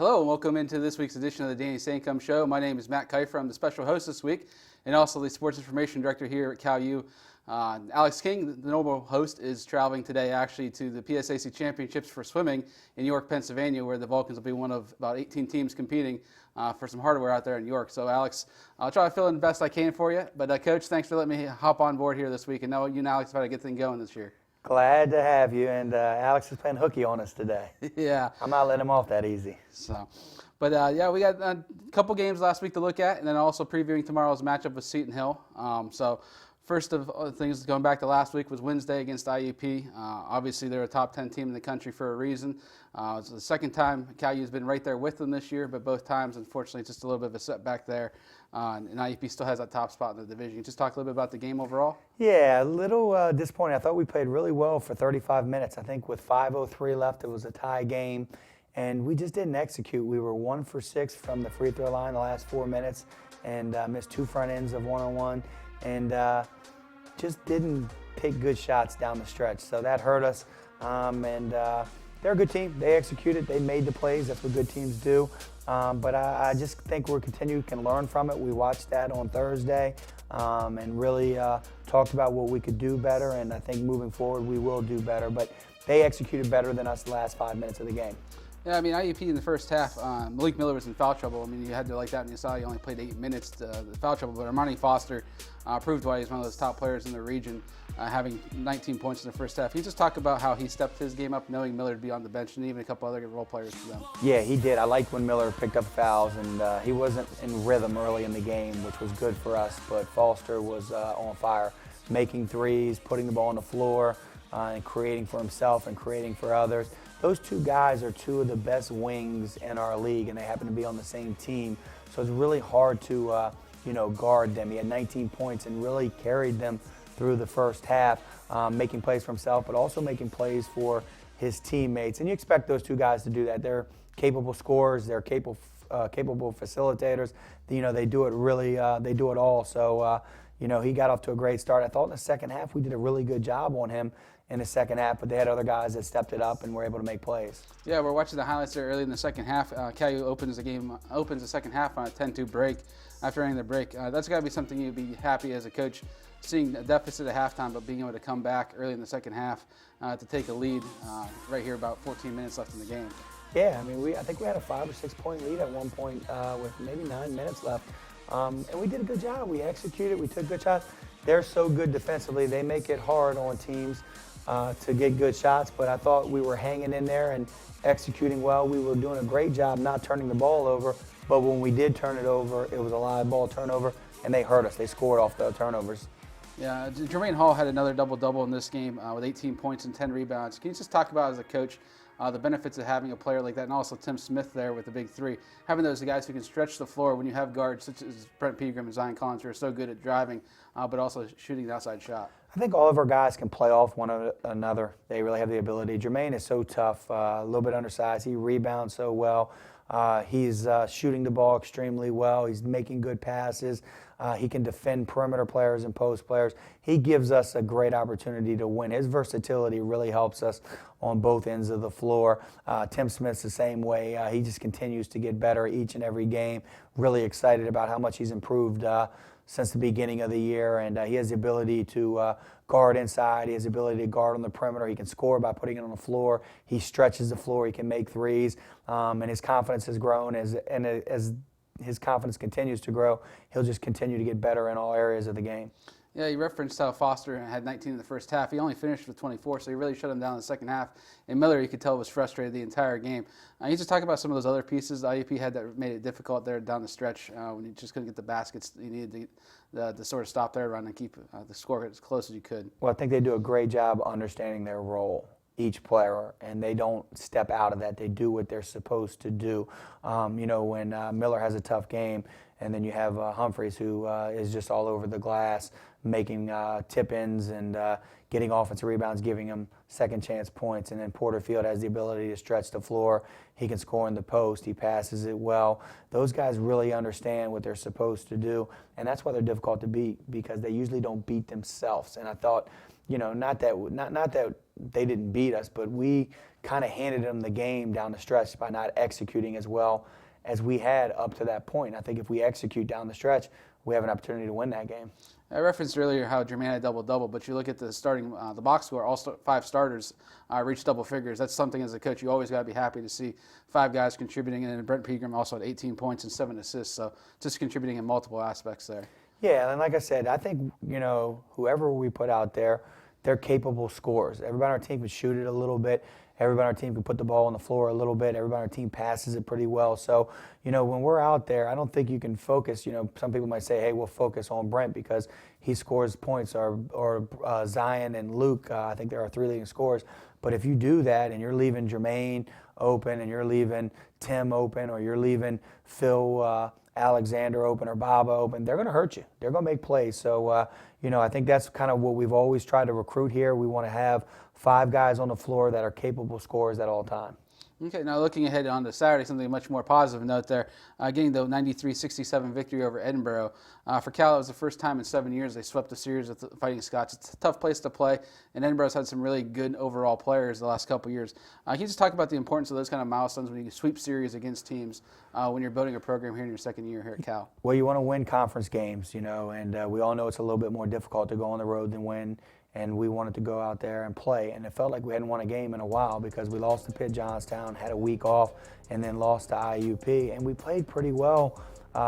Hello and welcome into this week's edition of the Danny Sancomb Show. My name is Matt Kiefer. I'm the special host this week and also the sports information director here at Cal U. Alex King, the normal host, is traveling today actually to the PSAC Championships for swimming in York, Pennsylvania, where the Vulcans will be one of about 18 teams competing for some hardware out there in York. So Alex, I'll try to fill in the best I can for you. But Coach, thanks for letting me hop on board here this week. And know you and Alex have had a good thing going this year. Glad to have you, and Alex is playing hooky on us today. Yeah. I'm not letting him off that easy. But yeah, we got a couple games last week to look at, and then also previewing tomorrow's matchup with Seton Hill. First of things going back to last week was Wednesday against IUP. Obviously, they're a top 10 team in the country for a reason. It's the second time Cal U's been right there with them this year, but both times, unfortunately, just a little bit of a setback there. And IUP still has that top spot in the division. Can you just talk a little bit about the game overall? Yeah, a little disappointing. I thought we played really well for 35 minutes. I think with 5:03 left, it was a tie game, and we just didn't execute. We were 1 for 6 from the free throw line the last 4 minutes, and missed 2 front ends of one-on-one, and just didn't take good shots down the stretch. So that hurt us, they're a good team. They executed. They made the plays. That's what good teams do. But I just think we can learn from it. We watched that on Thursday and really talked about what we could do better, and I think moving forward we will do better. But they executed better than us the last 5 minutes of the game. Yeah, I mean, IUP in the first half, Malik Miller was in foul trouble. I mean, you had to like that, and you saw he only played 8 minutes to foul trouble. But Armani Foster proved why he's one of those top players in the region, having 19 points in the first half. He just talked about how he stepped his game up, knowing Miller would be on the bench, and even a couple other role players for them. Yeah, he did. I liked when Miller picked up fouls, and he wasn't in rhythm early in the game, which was good for us. But Foster was on fire, making threes, putting the ball on the floor, and creating for himself and creating for others. Those two guys are two of the best wings in our league, and they happen to be on the same team. So it's really hard to, guard them. He had 19 points and really carried them through the first half, making plays for himself, but also making plays for his teammates. And you expect those two guys to do that. They're capable scorers. They're capable facilitators. They do it really. They do it all. So, he got off to a great start. I thought in the second half we did a really good job on him in the second half, but they had other guys that stepped it up and were able to make plays. Yeah, we're watching the highlights there early in the second half. KU opens the second half on a 10-2 break after ending the break. That's got to be something you'd be happy as a coach, seeing a deficit at halftime, but being able to come back early in the second half to take a lead right here, about 14 minutes left in the game. Yeah, I mean, I think we had a 5 or 6 point lead at one point with maybe 9 minutes left. And we did a good job. We executed. We took good shots. They're so good defensively. They make it hard on teams to get good shots, but I thought we were hanging in there and executing well. We were doing a great job not turning the ball over, but when we did turn it over, it was a live ball turnover, and they hurt us. They scored off the turnovers. Yeah, Jermaine Hall had another double-double in this game with 18 points and 10 rebounds. Can you just talk about, as a coach, the benefits of having a player like that, and also Tim Smith there with the big three, having those guys who can stretch the floor when you have guards such as Brent Pegram and Zion Collins who are so good at driving, but also shooting the outside shot? I think all of our guys can play off one another. They really have the ability. Jermaine is so tough, a little bit undersized. He rebounds so well. He's shooting the ball extremely well. He's making good passes. He can defend perimeter players and post players. He gives us a great opportunity to win. His versatility really helps us on both ends of the floor. Tim Smith's the same way. He just continues to get better each and every game. Really excited about how much he's improved since the beginning of the year, and he has the ability to guard inside. He has the ability to guard on the perimeter. He can score by putting it on the floor. He stretches the floor. He can make threes, and his confidence has grown. As his confidence continues to grow, he'll just continue to get better in all areas of the game. Yeah, you referenced how Foster had 19 in the first half. He only finished with 24, so he really shut him down in the second half. And Miller, you could tell, was frustrated the entire game. You just talk about some of those other pieces the IUP had that made it difficult there down the stretch when you just couldn't get the baskets. You needed to sort of stop their run and keep the score as close as you could. Well, I think they do a great job understanding their role, each player, and they don't step out of that. They do what they're supposed to do. When Miller has a tough game, and then you have Humphreys, who is just all over the glass, making tip-ins and getting offensive rebounds, giving them second chance points. And then Porterfield has the ability to stretch the floor. He can score in the post. He passes it well. Those guys really understand what they're supposed to do, and that's why they're difficult to beat, because they usually don't beat themselves. And I thought, not that they didn't beat us, but we kind of handed them the game down the stretch by not executing as well as we had up to that point. I think if we execute down the stretch, we have an opportunity to win that game. I referenced earlier how Jermaine had a double-double, but you look at the starting, the box score, all 5 starters reached double figures. That's something as a coach you always got to be happy to see 5 guys contributing, and then Brent Pegram also had 18 points and 7 assists, so just contributing in multiple aspects there. Yeah, and like I said, I think, whoever we put out there, they're capable scorers. Everybody on our team can shoot it a little bit. Everybody on our team can put the ball on the floor a little bit. Everybody on our team passes it pretty well. So, when we're out there, I don't think you can focus. Some people might say, hey, we'll focus on Brent because he scores points, or Zion and Luke. I think there are 3 leading scorers. But if you do that and you're leaving Jermaine open and you're leaving Tim open or you're leaving Phil Alexander open or Baba open, they're going to hurt you. They're going to make plays. So, I think that's kind of what we've always tried to recruit here. We want to have 5 guys on the floor that are capable scorers at all time. Okay, now looking ahead on to Saturday, something much more positive note there, getting the 93-67 victory over Edinboro. For Cal, it was the first time in 7 years they swept a series with the Fighting Scots. It's a tough place to play, and Edinboro's had some really good overall players the last couple of years. Can you just talk about the importance of those kind of milestones when you sweep series against teams when you're building a program here in your second year here at Cal? Well, you want to win conference games, and we all know it's a little bit more difficult to go on the road than win. And we wanted to go out there and play. And it felt like we hadn't won a game in a while because we lost to Pitt Johnstown, had a week off, and then lost to IUP. And we played pretty well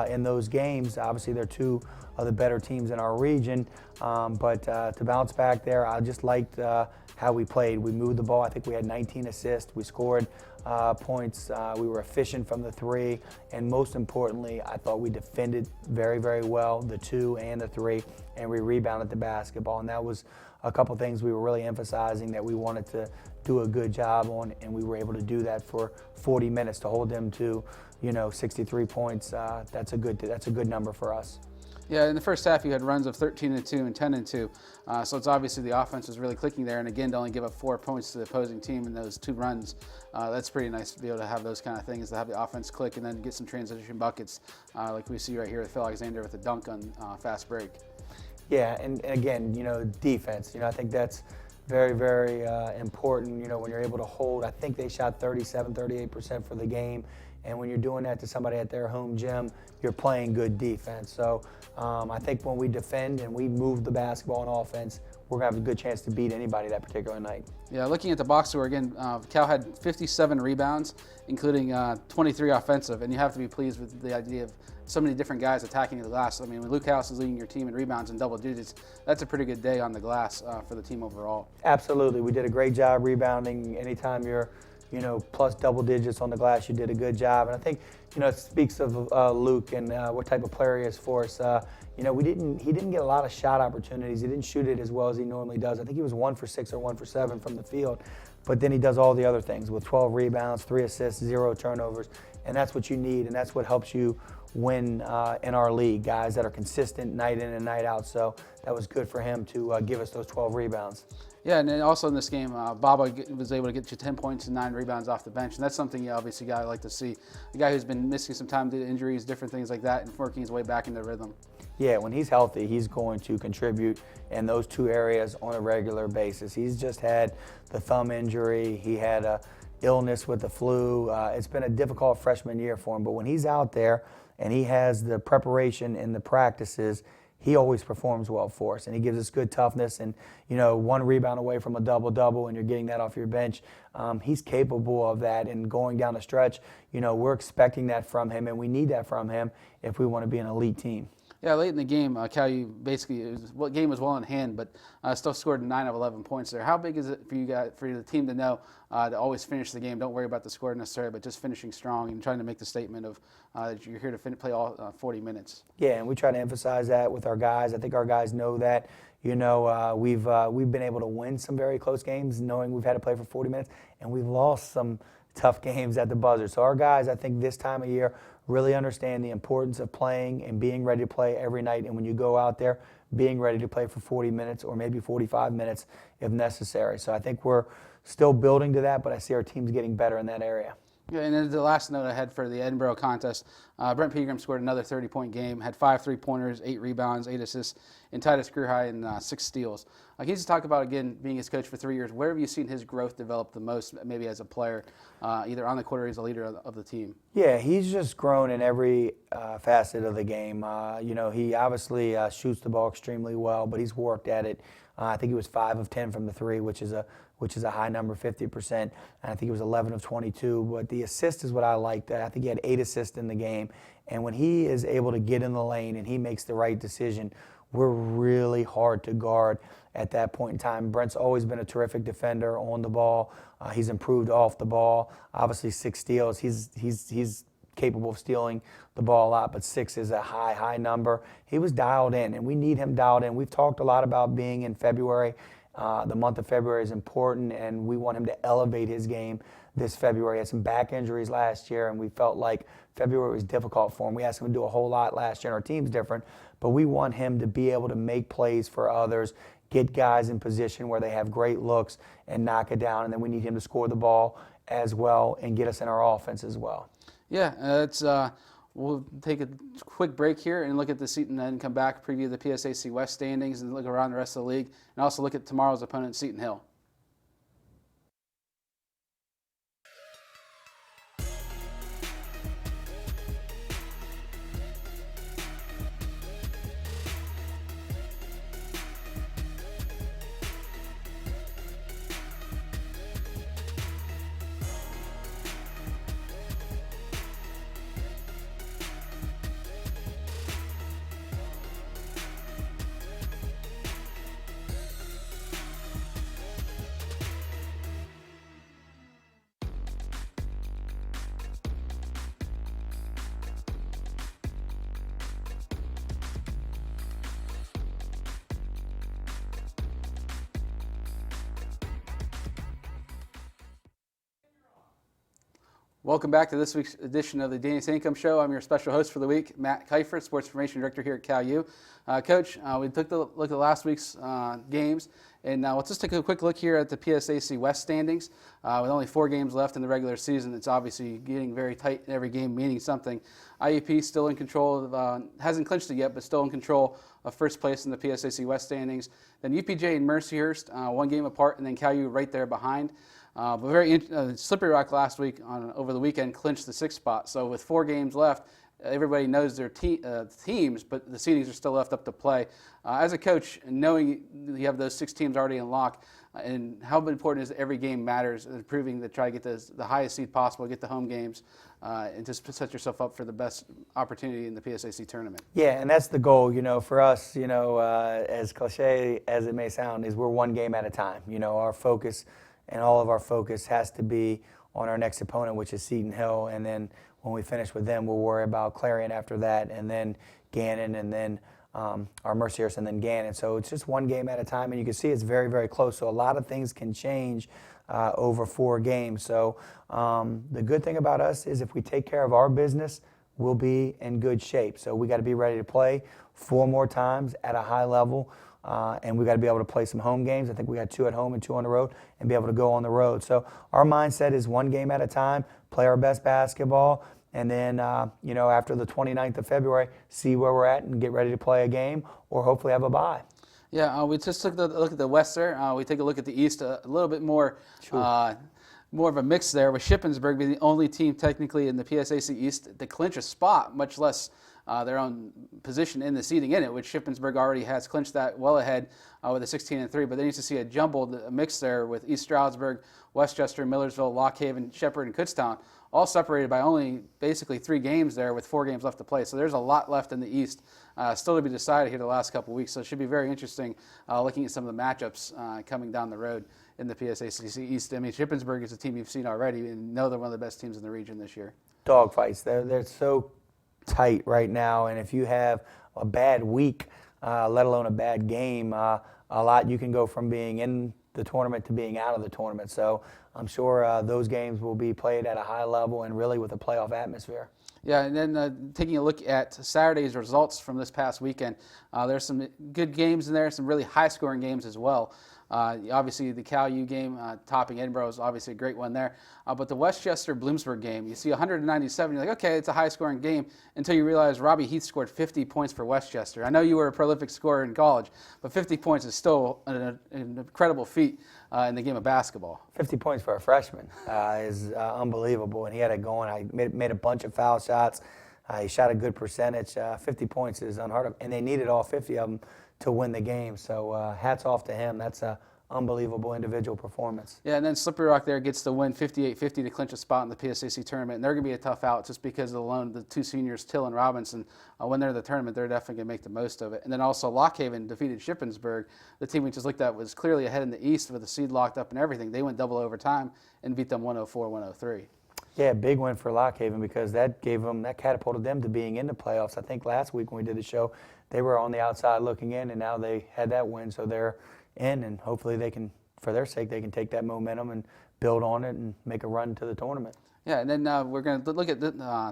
in those games. Obviously, they're 2 of the better teams in our region. But to bounce back there, I just liked how we played. We moved the ball. I think we had 19 assists. We scored points. We were efficient from the 3. And most importantly, I thought we defended very, very well, the 2 and the 3, and we rebounded the basketball. And that was a couple things we were really emphasizing that we wanted to do a good job on, and we were able to do that for 40 minutes to hold them to, 63 points. That's a good number for us. Yeah, in the first half you had runs of 13-2 and 10-2, so it's obviously the offense was really clicking there, and again to only give up 4 points to the opposing team in those 2 runs, that's pretty nice to be able to have those kind of things, to have the offense click and then get some transition buckets like we see right here with Phil Alexander with a dunk on fast break. Yeah, and again, defense. I think that's very, very important, when you're able to hold. I think they shot 38% for the game. And when you're doing that to somebody at their home gym, you're playing good defense. So I think when we defend and we move the basketball on offense, we're going to have a good chance to beat anybody that particular night. Yeah, looking at the box score again, Cal had 57 rebounds, including 23 offensive, and you have to be pleased with the idea of so many different guys attacking the glass. I mean, when Luke House is leading your team in rebounds in double digits, that's a pretty good day on the glass for the team overall. Absolutely. We did a great job rebounding. Anytime you're plus double digits on the glass, you did a good job. And I think, it speaks of Luke and what type of player he is for us. He didn't get a lot of shot opportunities. He didn't shoot it as well as he normally does. I think he was 1 for 6 or 1 for 7 from the field. But then he does all the other things with 12 rebounds, 3 assists, 0 turnovers. And that's what you need, and that's what helps you win in our league, guys that are consistent night in and night out. So that was good for him to give us those 12 rebounds. Yeah, and then also in this game, Baba was able to get you 10 points and 9 rebounds off the bench, and that's something you obviously got to like to see. A guy who's been missing some time due to injuries, different things like that, and working his way back into rhythm. Yeah, when he's healthy, he's going to contribute in those 2 areas on a regular basis. He's just had the thumb injury. He had a illness with the flu. It's been a difficult freshman year for him, but when he's out there and he has the preparation and the practices, he always performs well for us, and he gives us good toughness. And 1 rebound away from a double-double, and you're getting that off your bench. He's capable of that, and going down the stretch, we're expecting that from him, and we need that from him if we want to be an elite team. Yeah, late in the game, Cal basically, game was well in hand, but still scored 9 of 11 points there. How big is it for you guys, for the team to know to always finish the game? Don't worry about the score necessarily, but just finishing strong and trying to make the statement of that you're here to play all 40 minutes. Yeah, and we try to emphasize that with our guys. I think our guys know that. We've been able to win some very close games, knowing we've had to play for 40 minutes, and we've lost some tough games at the buzzer. So our guys, I think this time of year, really understand the importance of playing and being ready to play every night. And when you go out there, being ready to play for 40 minutes or maybe 45 minutes if necessary. So I think we're still building to that, but I see our teams getting better in that area. Yeah, and then the last note I had for the Edinboro contest, Brent Pegram scored another 30-point game, had 5 3-pointers, 8 rebounds, 8 assists, and tied his career high in 6 steals. Can you just talk about, again, being his coach for 3 years, where have you seen his growth develop the most, maybe as a player, either on the court or as a leader of the team? Yeah, he's just grown in every facet of the game. He obviously shoots the ball extremely well, but he's worked at it. I think he was 5 of 10 from the three, which is a high number, 50%. And I think he was 11 of 22. But the assist is what I liked. I think he had 8 assists in the game. And when he is able to get in the lane and he makes the right decision, we're really hard to guard at that point in time. Brent's always been a terrific defender on the ball. He's improved off the ball. Obviously, 6 steals. He's capable of stealing the ball a lot, but 6 is a high number. He was dialed in, and we need him dialed in. We've talked a lot about being in February. The month of February is important, and we want him to elevate his game this February. He had some back injuries last year, and we felt like February was difficult for him. We asked him to do a whole lot last year, and our team's different, but we want him to be able to make plays for others, get guys in position where they have great looks, and knock it down. And then we need him to score the ball as well and get us in our offense as well. Yeah, we'll take a quick break here and look at the Seton, and then come back, preview the PSAC West standings, and look around the rest of the league, and also look at tomorrow's opponent, Seton Hill. Welcome back to this week's edition of the Danny Sancomb Show. I'm your special host for the week, Matt Keifer, Sports Information Director here at CalU. Coach, we took a look at last week's games, and let's just take a quick look here at the PSAC West standings. With only 4 games left in the regular season, it's obviously getting very tight in every game, meaning something. IUP still in control of, hasn't clinched it yet, but still in control of first place in the PSAC West standings. Then UPJ and Mercyhurst, 1 game apart, and then CalU right there behind. But very Slippery Rock last week over the weekend clinched the 6th spot. So with 4 games left, everybody knows their teams, but the seedings are still left up to play. As a coach, knowing you have those 6 teams already in lock, and how important is every game matters, and proving to try to get the highest seed possible, get the home games, and just set yourself up for the best opportunity in the PSAC tournament. Yeah, and that's the goal, for us, as cliche as it may sound, is we're 1 game at a time. Our focus and all of our focus has to be on our next opponent, which is Seton Hill, and then when we finish with them, we'll worry about Clarion after that, and then Gannon, and then our Mercyhurst, and then Gannon. So it's just 1 game at a time, and you can see it's very, very close. So a lot of things can change over 4 games. So the good thing about us is if we take care of our business, we'll be in good shape. So we got to be ready to play 4 more times at a high level. And we got to be able to play some home games. I think we got 2 at home and 2 on the road, and be able to go on the road. So our mindset is 1 game at a time, play our best basketball, and then after the 29th of February, see where we're at and get ready to play a game, or hopefully have a bye. Yeah, we just took a look at the West there. We take a look at the East, a little bit more. Sure. More of a mix there, with Shippensburg being the only team technically in the PSAC East to clinch a spot, much less their own position in the seeding in it, which Shippensburg already has clinched that well ahead with a 16-3. But they need to see a jumbled mix there with East Stroudsburg, Westchester, Millersville, Lock Haven, Shepherd, and Kutztown, all separated by only basically 3 games there with 4 games left to play. So there's a lot left in the East still to be decided here the last couple of weeks. So it should be very interesting looking at some of the matchups coming down the road in the PSAC East. I mean, Shippensburg is a team you've seen already and know they're one of the best teams in the region this year. Dogfights. They're so tight right now, and if you have a bad week, let alone a bad game, a lot you can go from being in the tournament to being out of the tournament. So I'm sure those games will be played at a high level and really with a playoff atmosphere. Yeah, and then taking a look at Saturday's results from this past weekend, there's some good games in there, some really high-scoring games as well. Obviously, the Cal U game topping Edinburgh is obviously a great one there. But the Westchester-Bloomsburg game, you see 197, you're like, okay, it's a high-scoring game, until you realize Robbie Heath scored 50 points for Westchester. I know you were a prolific scorer in college, but 50 points is still an incredible feat in the game of basketball. 50 points for a freshman is unbelievable, and he had it going. I made a bunch of foul shots. He shot a good percentage. 50 points is unheard of, and they needed all 50 of them to win the game. So hats off to him. That's a unbelievable individual performance. Yeah, and then Slippery Rock there gets the win 58-50 to clinch a spot in the PSAC tournament. And they're going to be a tough out just because of the two seniors, Till and Robinson. When they're in the tournament, they're definitely going to make the most of it. And then also Lockhaven defeated Shippensburg. The team we just looked at was clearly ahead in the East with the seed locked up and everything. They went double overtime and beat them 104-103. Yeah, big win for Lockhaven because that catapulted them to being in the playoffs. I think last week when we did the show, they were on the outside looking in, and now they had that win, so they're in, and hopefully they can, for their sake, they can take that momentum and build on it and make a run to the tournament. Yeah, and then we're going to look at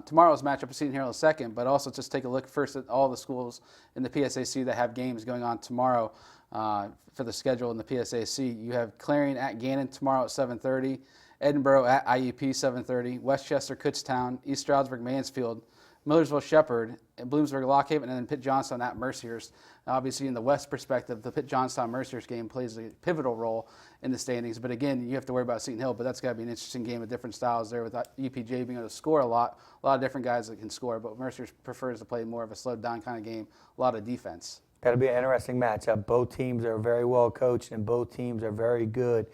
tomorrow's matchup we'll see here in a second, but also just take a look first at all the schools in the PSAC that have games going on tomorrow for the schedule in the PSAC. You have Clarion at Gannon tomorrow at 7:30, Edinburgh at IUP 7:30, Westchester Kutztown, East Stroudsburg Mansfield, Millersville Shepherd, Bloomsburg Lockhaven, and then Pitt Johnstown at Merciers. Obviously, in the West perspective, the Pitt Johnstown Merciers game plays a pivotal role in the standings. But again, you have to worry about Seton Hill, but that's got to be an interesting game of different styles there with UPJ being able to score a lot of different guys that can score. But Merciers prefers to play more of a slowed down kind of game, a lot of defense. Got to be an interesting matchup. Both teams are very well coached, and both teams are very good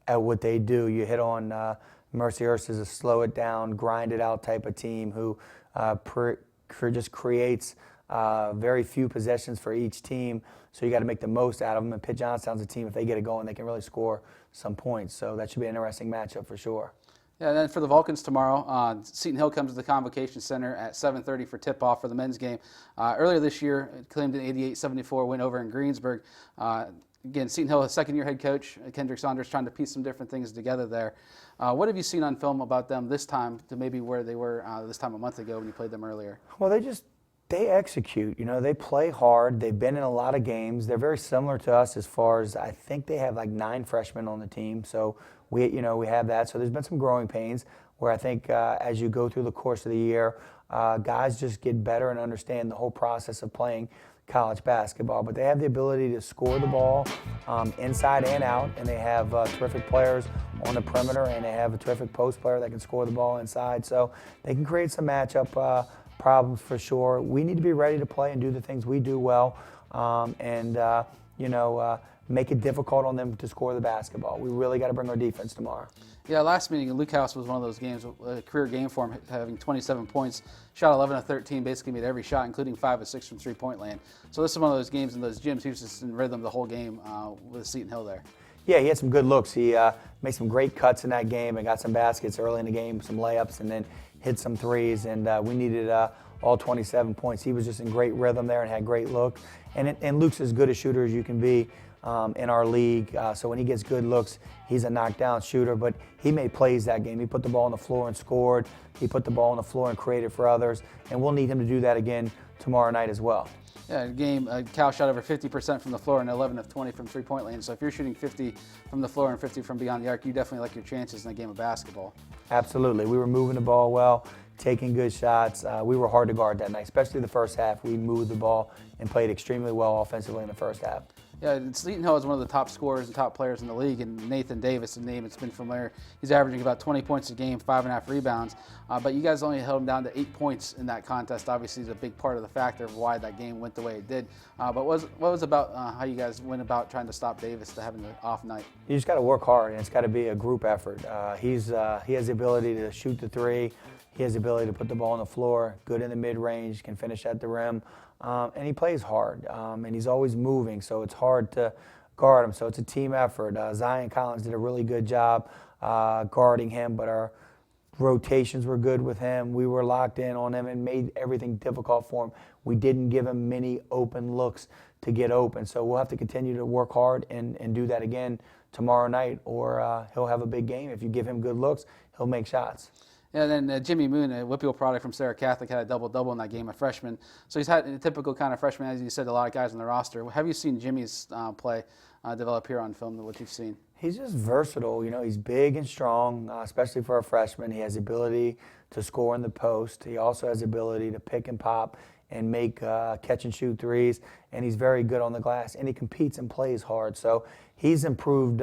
at what they do. You hit on Mercyhurst is a slow it down, grind it out type of team who just creates very few possessions for each team, so you got to make the most out of them. And Pitt Johnstown's a team, if they get it going, they can really score some points. So that should be an interesting matchup for sure. Yeah, and then for the Vulcans tomorrow, Seton Hill comes to the Convocation Center at 7:30 for tip-off for the men's game. Earlier this year, it claimed an 88-74 win over in Greensburg. Again, Seton Hill, a second-year head coach, Kendrick Saunders, trying to piece some different things together there. What have you seen on film about them this time to maybe where they were this time a month ago when you played them earlier? Well, they execute. You know, they play hard. They've been in a lot of games. They're very similar to us as far as I think they have like 9 freshmen on the team. So we have that. So there's been some growing pains where I think as you go through the course of the year, guys just get better and understand the whole process of playing college basketball. But they have the ability to score the ball inside and out, and they have terrific players on the perimeter, and they have a terrific post player that can score the ball inside. So they can create some matchup problems for sure. We need to be ready to play and do the things we do well, make it difficult on them to score the basketball. We really got to bring our defense tomorrow. Yeah, last meeting, Luke House was one of those games, a career game for him, having 27 points, shot 11 of 13, basically made every shot, including 5 of 6 from three-point land. So this is one of those games in those gyms, he was just in rhythm the whole game with Seton Hill there. Yeah, he had some good looks. He made some great cuts in that game and got some baskets early in the game, some layups, and then hit some threes, and we needed all 27 points. He was just in great rhythm there and had great look. And Luke's as good a shooter as you can be in our league. So when he gets good looks, he's a knockdown shooter, but he made plays that game. He put the ball on the floor and scored. He put the ball on the floor and created for others, and we'll need him to do that again tomorrow night as well. Yeah, game, Cal shot over 50% from the floor and 11 of 20 from three-point land. So if you're shooting 50 from the floor and 50 from beyond the arc, you definitely like your chances in a game of basketball. Absolutely. We were moving the ball well, taking good shots. We were hard to guard that night, especially the first half. We moved the ball and played extremely well offensively in the first half. Yeah, Seton Hill is one of the top scorers and top players in the league, and Nathan Davis, a name it's been familiar. He's averaging about 20 points a game, 5.5 rebounds. But you guys only held him down to 8 points in that contest. Obviously, is a big part of the factor of why that game went the way it did. But what was about how you guys went about trying to stop Davis to having an off night? You just got to work hard, and it's got to be a group effort. He has the ability to shoot the three. He has the ability to put the ball on the floor, good in the mid-range, can finish at the rim. And he plays hard, and he's always moving, so it's hard to guard him. So it's a team effort. Zion Collins did a really good job guarding him, but our rotations were good with him. We were locked in on him and made everything difficult for him. We didn't give him many open looks to get open. So we'll have to continue to work hard and do that again tomorrow night, or he'll have a big game. If you give him good looks, he'll make shots. Yeah, and then Jimmy Moon, a Whitfield product from Sarah Catholic, had a double-double in that game, a freshman. So he's had a typical kind of freshman, as you said, a lot of guys on the roster. Have you seen Jimmy's play develop here on film, what you've seen? He's just versatile. You know, he's big and strong, especially for a freshman. He has the ability to score in the post. He also has the ability to pick and pop and make catch and shoot threes. And he's very good on the glass. And he competes and plays hard. So he's improved.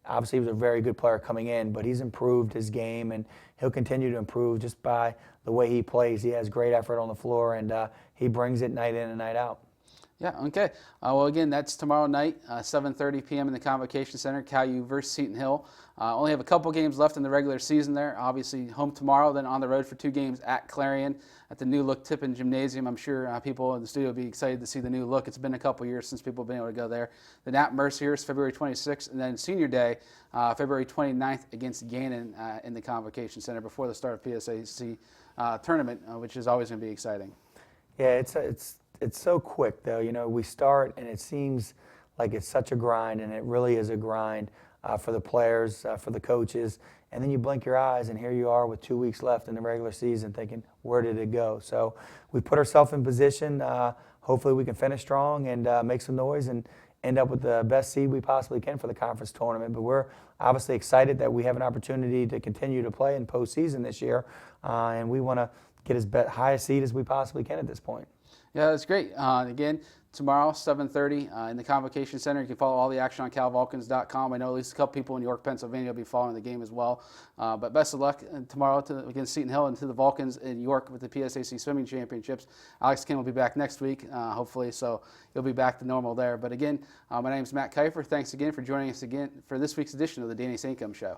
Obviously, he was a very good player coming in, but he's improved his game, and he'll continue to improve just by the way he plays. He has great effort on the floor, and he brings it night in and night out. Yeah, okay. Well, again, that's tomorrow night, 7:30 p.m. in the Convocation Center, Cal U versus Seton Hill. Only have a couple games left in the regular season there. Obviously, home tomorrow, then on the road for 2 games at Clarion at the new look Tippin Gymnasium. I'm sure people in the studio will be excited to see the new look. It's been a couple years since people have been able to go there. The Nat Merciers, February 26th, and then Senior Day, February 29th against Gannon in the Convocation Center before the start of PSAC tournament, which is always going to be exciting. Yeah, it's so quick, though. You know, we start, and it seems like it's such a grind, and it really is a grind for the players, for the coaches. And then you blink your eyes, and here you are with 2 weeks left in the regular season thinking, where did it go? So we put ourselves in position. Hopefully we can finish strong and make some noise and end up with the best seed we possibly can for the conference tournament. But we're obviously excited that we have an opportunity to continue to play in postseason this year, and we want to get as high a seed as we possibly can at this point. Yeah, that's great. Again, tomorrow, 7:30 in the Convocation Center. You can follow all the action on calvulcans.com. I know at least a couple people in York, Pennsylvania will be following the game as well. But best of luck tomorrow against Seton Hill and to the Vulcans in York with the PSAC Swimming Championships. Alex King will be back next week, hopefully, so you'll be back to normal there. But again, my name is Matt Kiefer. Thanks again for joining us again for this week's edition of the Danny Sancomb Show.